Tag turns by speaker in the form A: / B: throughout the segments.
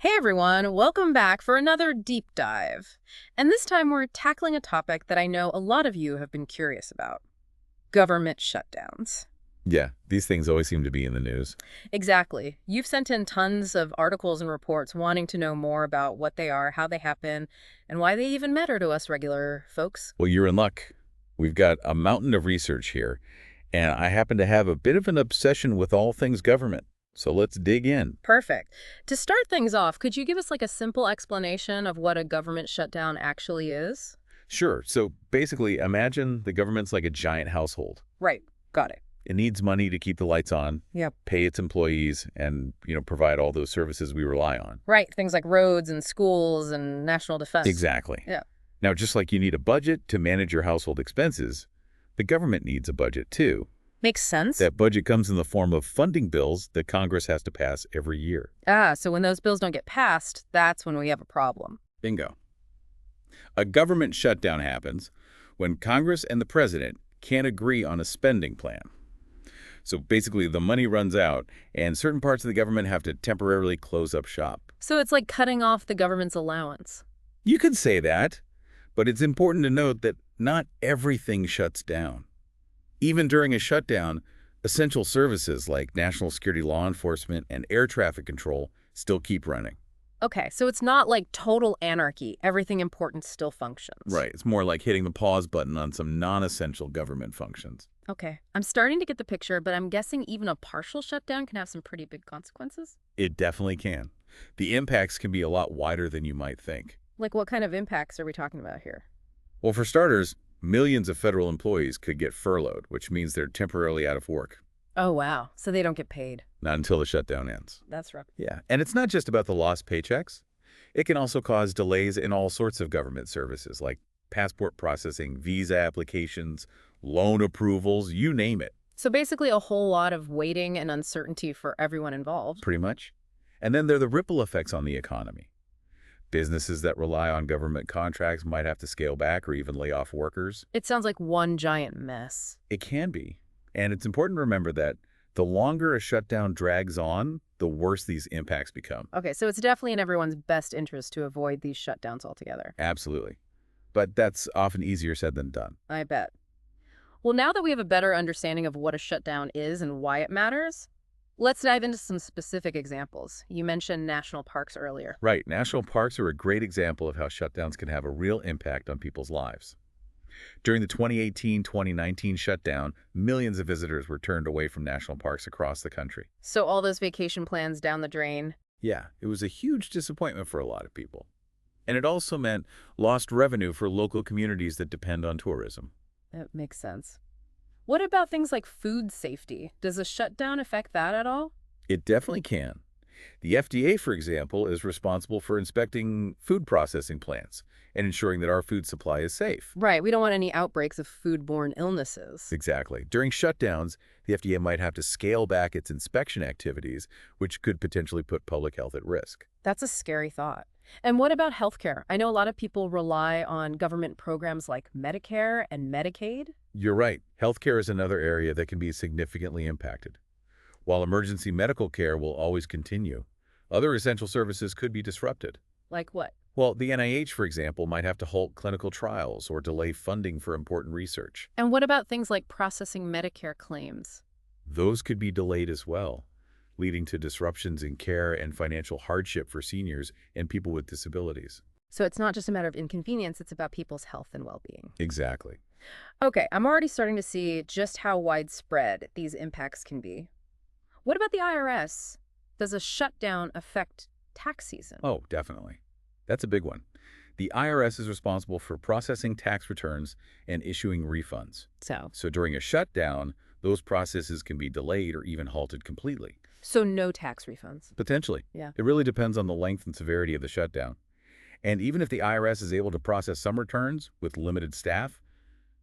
A: Hey everyone, welcome back for another deep dive. And this time we're tackling a topic that I know a lot of you have been curious about. Government shutdowns.
B: Yeah, these things always seem to be in the news.
A: Exactly. You've sent in tons of articles and reports wanting to know more about what they are, how they happen, and why they even matter to us regular folks.
B: Well, you're in luck. We've got a mountain of research here, and I happen to have a bit of an obsession with all things government. So let's dig in.
A: Perfect. To start things off, could you give us like a simple explanation of what a government shutdown actually is?
B: Sure, so basically imagine the government's like a giant household.
A: Right. Got it.
B: It needs money to keep the lights on,
A: Yep.
B: pay its employees, and, provide all those services we rely on.
A: Right. Things like roads and schools and national defense.
B: Exactly.
A: Yeah.
B: Now, just like you need a budget to manage your household expenses, the government needs a budget too.
A: Makes sense.
B: That budget comes in the form of funding bills that Congress has to pass every year.
A: So when those bills don't get passed, that's when we have a problem.
B: Bingo. A government shutdown happens when Congress and the president can't agree on a spending plan. So basically, the money runs out, and certain parts of the government have to temporarily close up shop.
A: So it's like cutting off the government's allowance.
B: You could say that, but it's important to note that not everything shuts down. Even during a shutdown, essential services like national security law enforcement and air traffic control still keep running.
A: Okay, so it's not like total anarchy. Everything important still functions.
B: Right. It's more like hitting the pause button on some non-essential government functions.
A: Okay, I'm starting to get the picture, but I'm guessing even a partial shutdown can have some pretty big consequences.
B: It definitely can. The impacts can be a lot wider than you might think.
A: Like what kind of impacts are we talking about here?
B: Well, for starters, millions of federal employees could get furloughed, which means they're temporarily out of work.
A: Oh, wow. So they don't get paid.
B: Not until the shutdown ends.
A: That's rough.
B: Yeah, and it's not just about the lost paychecks. It can also cause delays in all sorts of government services, like passport processing, visa applications, loan approvals, you name it.
A: So basically a whole lot of waiting and uncertainty for everyone involved.
B: Pretty much. And then there are the ripple effects on the economy. Businesses that rely on government contracts might have to scale back or even lay off workers.
A: It sounds like one giant mess.
B: It can be. And it's important to remember that the longer a shutdown drags on, the worse these impacts become.
A: Okay, so it's definitely in everyone's best interest to avoid these shutdowns altogether.
B: Absolutely. But that's often easier said than done.
A: I bet. Well, now that we have a better understanding of what a shutdown is and why it matters, let's dive into some specific examples. You mentioned national parks earlier.
B: Right. National parks are a great example of how shutdowns can have a real impact on people's lives. During the 2018-2019 shutdown, millions of visitors were turned away from national parks across the country.
A: So all those vacation plans down the drain.
B: Yeah, it was a huge disappointment for a lot of people. And it also meant lost revenue for local communities that depend on tourism.
A: That makes sense. What about things like food safety? Does a shutdown affect that at all?
B: It definitely can. The FDA, for example, is responsible for inspecting food processing plants and ensuring that our food supply is safe.
A: Right, we don't want any outbreaks of foodborne illnesses.
B: Exactly. During shutdowns, the FDA might have to scale back its inspection activities, which could potentially put public health at risk.
A: That's a scary thought. And what about healthcare? I know a lot of people rely on government programs like Medicare and Medicaid.
B: You're right. Healthcare is another area that can be significantly impacted. While emergency medical care will always continue, other essential services could be disrupted.
A: Like what?
B: Well, the NIH, for example, might have to halt clinical trials or delay funding for important research.
A: And what about things like processing Medicare claims?
B: Those could be delayed as well, leading to disruptions in care and financial hardship for seniors and people with disabilities.
A: So it's not just a matter of inconvenience, it's about people's health and well-being.
B: Exactly.
A: Okay, I'm already starting to see just how widespread these impacts can be. What about the IRS? Does a shutdown affect tax season?
B: Oh, definitely. That's a big one. The IRS is responsible for processing tax returns and issuing refunds. So during a shutdown, those processes can be delayed or even halted completely.
A: So no tax refunds?
B: Potentially.
A: Yeah.
B: It really depends on the length and severity of the shutdown. And even if the IRS is able to process some returns with limited staff,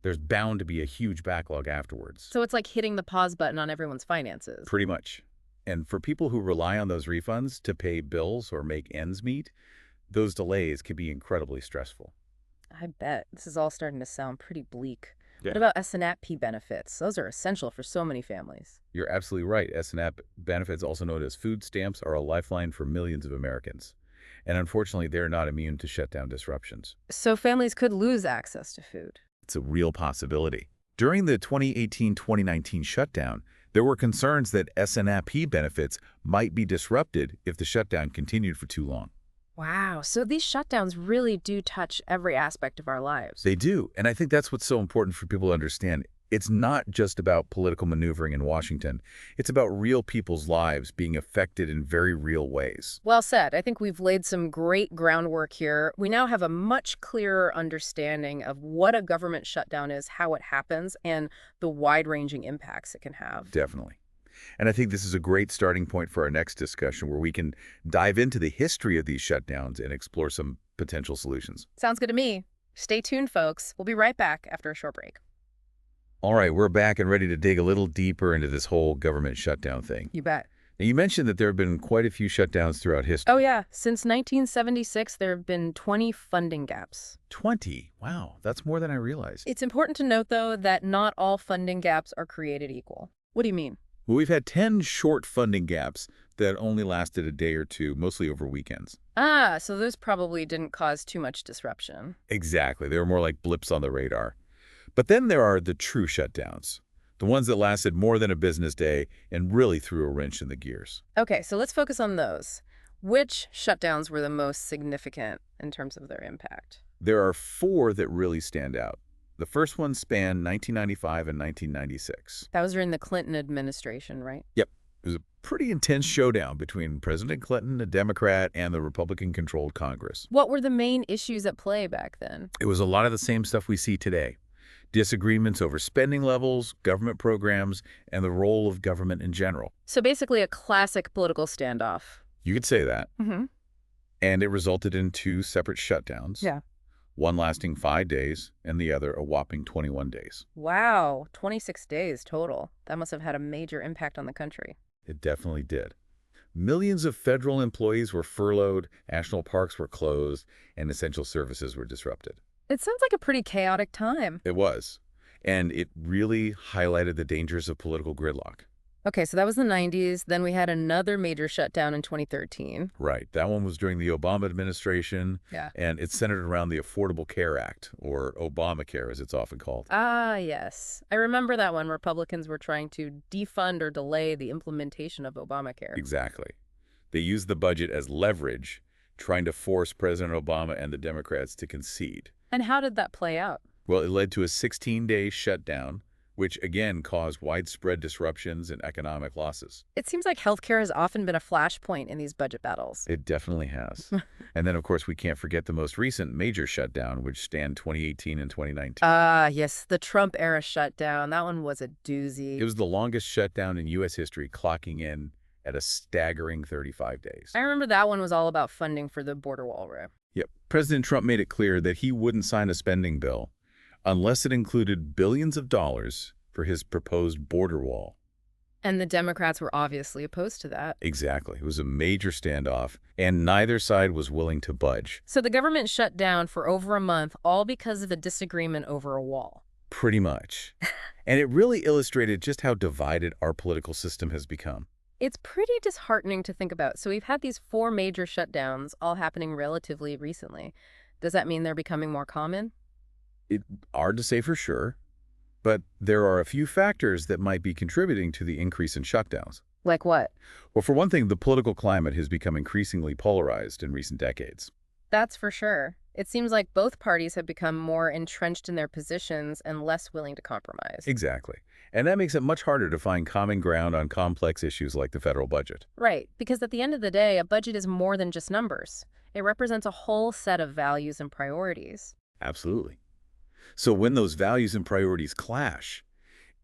B: there's bound to be a huge backlog afterwards.
A: So it's like hitting the pause button on everyone's finances.
B: Pretty much. And for people who rely on those refunds to pay bills or make ends meet, those delays can be incredibly stressful.
A: I bet. This is all starting to sound pretty bleak.
B: Yeah.
A: What about S&P benefits? Those are essential for so many families.
B: You're absolutely right. S&P benefits, also known as food stamps, are a lifeline for millions of Americans. And unfortunately, they're not immune to shutdown disruptions.
A: So families could lose access to food.
B: It's a real possibility. During the 2018-2019 shutdown, there were concerns that SNAP benefits might be disrupted if the shutdown continued for too long.
A: Wow, so these shutdowns really do touch every aspect of our lives.
B: They do, and I think that's what's so important for people to understand. It's not just about political maneuvering in Washington. It's about real people's lives being affected in very real ways.
A: Well said. I think we've laid some great groundwork here. We now have a much clearer understanding of what a government shutdown is, how it happens, and the wide-ranging impacts it can have.
B: Definitely. And I think this is a great starting point for our next discussion where we can dive into the history of these shutdowns and explore some potential solutions.
A: Sounds good to me. Stay tuned, folks. We'll be right back after a short break.
B: All right, we're back and ready to dig a little deeper into this whole government shutdown thing.
A: You bet.
B: Now, you mentioned that there have been quite a few shutdowns throughout history.
A: Oh, yeah. Since 1976, there have been 20 funding gaps.
B: 20? Wow, that's more than I realized.
A: It's important to note, though, that not all funding gaps are created equal. What do you mean?
B: Well, we've had 10 short funding gaps that only lasted a day or two, mostly over weekends.
A: Ah, so those probably didn't cause too much disruption.
B: Exactly. They were more like blips on the radar. But then there are the true shutdowns, the ones that lasted more than a business day and really threw a wrench in the gears.
A: Okay, so let's focus on those. Which shutdowns were the most significant in terms of their impact?
B: There are 4 that really stand out. The first one spanned 1995 and 1996.
A: That was during the Clinton administration, right?
B: Yep. It was a pretty intense showdown between President Clinton, a Democrat, and the Republican-controlled Congress.
A: What were the main issues at play back then?
B: It was a lot of the same stuff we see today. Disagreements over spending levels, government programs, and the role of government in general.
A: So basically a classic political standoff.
B: You could say that.
A: Mm-hmm.
B: And it resulted in 2 separate shutdowns.
A: Yeah.
B: One lasting 5 days and the other a whopping 21 days.
A: Wow, 26 days total. That must have had a major impact on the country.
B: It definitely did. Millions of federal employees were furloughed, national parks were closed, and essential services were disrupted.
A: It sounds like a pretty chaotic time.
B: It was. And it really highlighted the dangers of political gridlock.
A: Okay, so that was the 90s. Then we had another major shutdown in 2013.
B: Right. That one was during the Obama administration.
A: Yeah.
B: And it's centered around the Affordable Care Act, or Obamacare as it's often called.
A: Ah, yes. I remember that one. Republicans were trying to defund or delay the implementation of Obamacare.
B: Exactly. They used the budget as leverage, trying to force President Obama and the Democrats to concede.
A: And how did that play out?
B: Well, it led to a 16-day shutdown, which again caused widespread disruptions and economic losses.
A: It seems like healthcare has often been a flashpoint in these budget battles.
B: It definitely has. And then, of course, we can't forget the most recent major shutdown, which spanned 2018 and 2019.
A: Ah, yes, the Trump-era shutdown. That one was a doozy.
B: It was the longest shutdown in U.S. history, clocking in at a staggering 35 days.
A: I remember that one was all about funding for the border wall road.
B: Yep. President Trump made it clear that he wouldn't sign a spending bill unless it included billions of dollars for his proposed border wall.
A: And the Democrats were obviously opposed to that.
B: Exactly. It was a major standoff, and neither side was willing to budge.
A: So the government shut down for over a month, all because of a disagreement over a wall.
B: Pretty much. And it really illustrated just how divided our political system has become.
A: It's pretty disheartening to think about. So we've had these 4 major shutdowns all happening relatively recently. Does that mean they're becoming more common?
B: It's hard to say for sure, but there are a few factors that might be contributing to the increase in shutdowns.
A: Like what?
B: Well, for one thing, the political climate has become increasingly polarized in recent decades.
A: That's for sure. It seems like both parties have become more entrenched in their positions and less willing to compromise.
B: Exactly. And that makes it much harder to find common ground on complex issues like the federal budget.
A: Right, because at the end of the day, a budget is more than just numbers. It represents a whole set of values and priorities.
B: Absolutely. So when those values and priorities clash,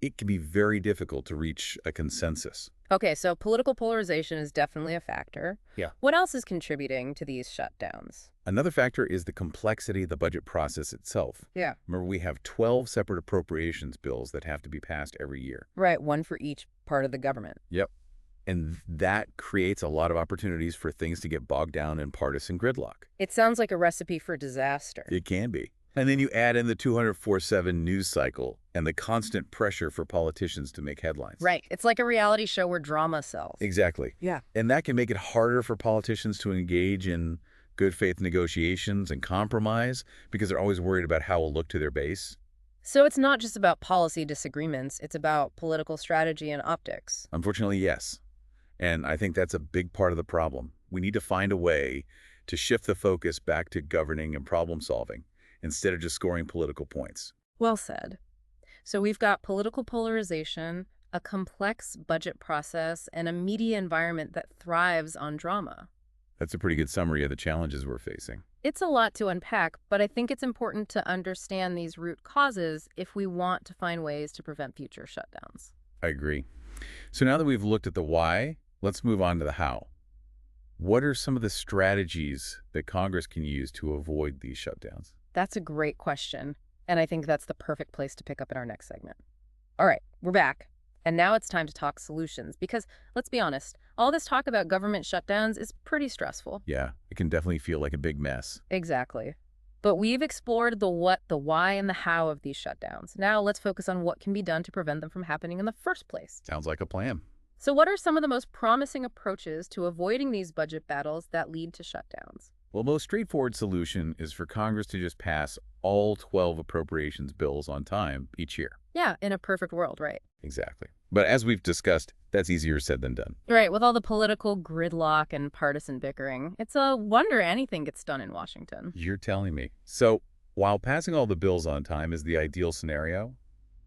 B: it can be very difficult to reach a consensus.
A: Okay, so political polarization is definitely a factor.
B: Yeah.
A: What else is contributing to these shutdowns?
B: Another factor is the complexity of the budget process itself.
A: Yeah.
B: Remember, we have 12 separate appropriations bills that have to be passed every year.
A: Right, one for each part of the government.
B: Yep. And that creates a lot of opportunities for things to get bogged down in partisan gridlock.
A: It sounds like a recipe for disaster.
B: It can be. And then you add in the 204/7 news cycle and the constant pressure for politicians to make headlines.
A: Right. It's like a reality show where drama sells.
B: Exactly.
A: Yeah.
B: And that can make it harder for politicians to engage in good faith negotiations and compromise because they're always worried about how it'll look to their base.
A: So it's not just about policy disagreements, it's about political strategy and optics.
B: Unfortunately, yes. And I think that's a big part of the problem. We need to find a way to shift the focus back to governing and problem solving instead of just scoring political points.
A: Well said. So we've got political polarization, a complex budget process, and a media environment that thrives on drama.
B: That's a pretty good summary of the challenges we're facing.
A: It's a lot to unpack, but I think it's important to understand these root causes if we want to find ways to prevent future shutdowns.
B: I agree. So now that we've looked at the why, let's move on to the how. What are some of the strategies that Congress can use to avoid these shutdowns?
A: That's a great question, and I think that's the perfect place to pick up in our next segment. All right, we're back. And now it's time to talk solutions because, let's be honest, all this talk about government shutdowns is pretty stressful.
B: Yeah, it can definitely feel like a big mess.
A: Exactly. But we've explored the what, the why, and the how of these shutdowns. Now let's focus on what can be done to prevent them from happening in the first place.
B: Sounds like a plan.
A: So what are some of the most promising approaches to avoiding these budget battles that lead to shutdowns?
B: Well, the most straightforward solution is for Congress to just pass all 12 appropriations bills on time each year.
A: Yeah, in a perfect world, right?
B: Exactly. But as we've discussed, that's easier said than done.
A: Right, with all the political gridlock and partisan bickering, it's a wonder anything gets done in Washington.
B: You're telling me. So, while passing all the bills on time is the ideal scenario,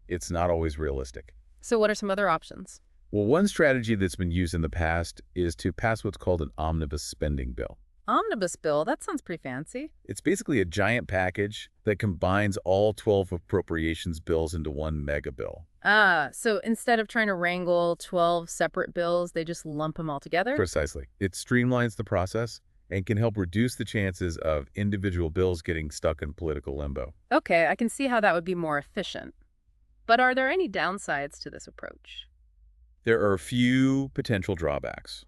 B: it's not always realistic.
A: So what are some other options?
B: Well, one strategy that's been used in the past is to pass what's called an omnibus spending bill.
A: Omnibus bill, that sounds pretty fancy.
B: It's basically a giant package that combines all 12 appropriations bills into one mega bill.
A: Ah, so instead of trying to wrangle 12 separate bills, they just lump them all together?
B: Precisely. It streamlines the process and can help reduce the chances of individual bills getting stuck in political limbo.
A: Okay, I can see how that would be more efficient. But are there any downsides to this approach?
B: There are a few potential drawbacks.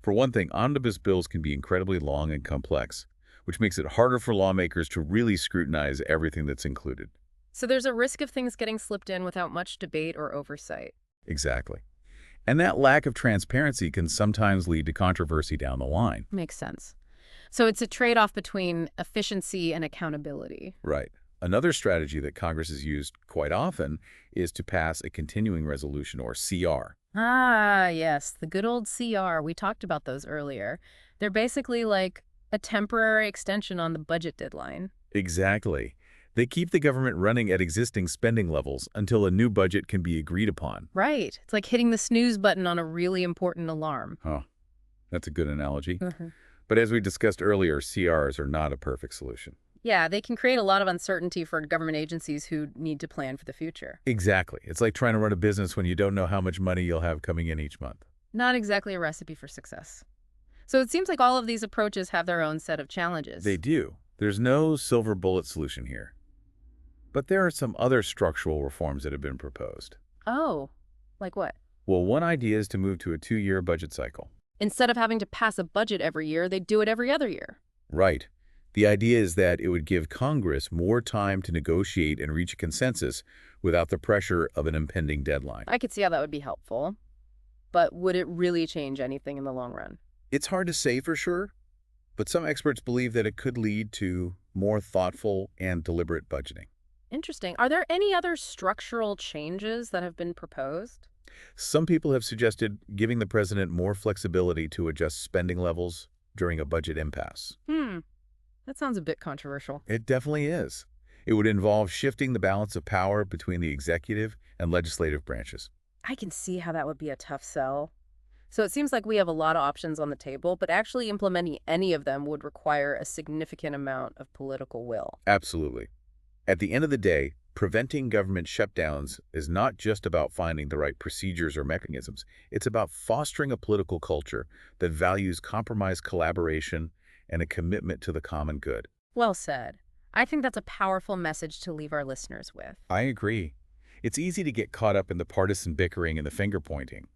B: For one thing, omnibus bills can be incredibly long and complex, which makes it harder for lawmakers to really scrutinize everything that's included.
A: So there's a risk of things getting slipped in without much debate or oversight.
B: Exactly. And that lack of transparency can sometimes lead to controversy down the line.
A: Makes sense. So it's a trade-off between efficiency and accountability.
B: Right. Another strategy that Congress has used quite often is to pass a continuing resolution, or CR.
A: Ah, yes, the good old CR. We talked about those earlier. They're basically like a temporary extension on the budget deadline.
B: Exactly. They keep the government running at existing spending levels until a new budget can be agreed upon.
A: Right. It's like hitting the snooze button on a really important alarm.
B: Oh, that's a good analogy.
A: Mhm.
B: But as we discussed earlier, CRs are not a perfect solution.
A: Yeah, they can create a lot of uncertainty for government agencies who need to plan for the future.
B: Exactly. It's like trying to run a business when you don't know how much money you'll have coming in each month.
A: Not exactly a recipe for success. So it seems like all of these approaches have their own set of challenges.
B: They do. There's no silver bullet solution here. But there are some other structural reforms that have been proposed.
A: Oh, like what?
B: Well, one idea is to move to a 2-year budget cycle.
A: Instead of having to pass a budget every year, they do it every other year.
B: Right. The idea is that it would give Congress more time to negotiate and reach a consensus without the pressure of an impending deadline.
A: I could see how that would be helpful. But would it really change anything in the long run?
B: It's hard to say for sure, but some experts believe that it could lead to more thoughtful and deliberate budgeting.
A: Interesting. Are there any other structural changes that have been proposed?
B: Some people have suggested giving the president more flexibility to adjust spending levels during a budget impasse.
A: That sounds a bit controversial.
B: It definitely is. It would involve shifting the balance of power between the executive and legislative branches.
A: I can see how that would be a tough sell. So it seems like we have a lot of options on the table, but actually implementing any of them would require a significant amount of political will.
B: Absolutely. At the end of the day, preventing government shutdowns is not just about finding the right procedures or mechanisms. It's about fostering a political culture that values compromise, collaboration, and a commitment to the common good.
A: Well said. I think that's a powerful message to leave our listeners with.
B: I agree. It's easy to get caught up in the partisan bickering and the finger-pointing,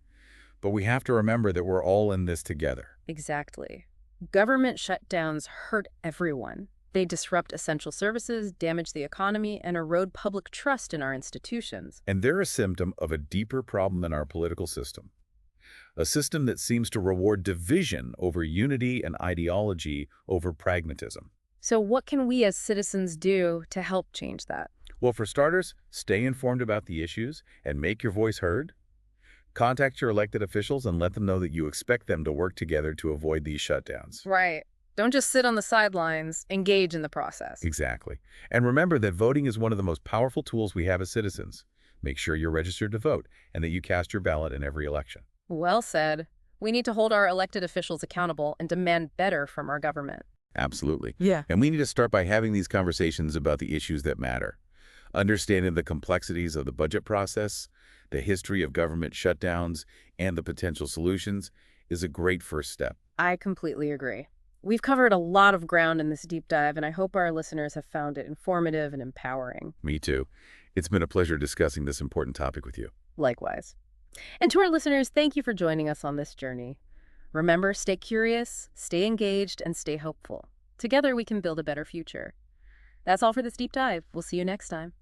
B: but we have to remember that we're all in this together.
A: Exactly. Government shutdowns hurt everyone, They disrupt essential services, damage the economy, and erode public trust in our institutions.
B: And they're a symptom of a deeper problem in our political system. A system that seems to reward division over unity and ideology over pragmatism.
A: So what can we as citizens do to help change that?
B: Well, for starters, stay informed about the issues and make your voice heard. Contact your elected officials and let them know that you expect them to work together to avoid these shutdowns.
A: Right. Don't just sit on the sidelines, engage in the process.
B: Exactly. And remember that voting is one of the most powerful tools we have as citizens. Make sure you're registered to vote and that you cast your ballot in every election.
A: Well said. We need to hold our elected officials accountable and demand better from our government.
B: Absolutely.
A: Yeah.
B: And we need to start by having these conversations about the issues that matter. Understanding the complexities of the budget process, the history of government shutdowns, and the potential solutions is a great first step.
A: I completely agree. We've covered a lot of ground in this deep dive, and I hope our listeners have found it informative and empowering.
B: Me too. It's been a pleasure discussing this important topic with you.
A: Likewise. And to our listeners, thank you for joining us on this journey. Remember, stay curious, stay engaged, and stay hopeful. Together, we can build a better future. That's all for this deep dive. We'll see you next time.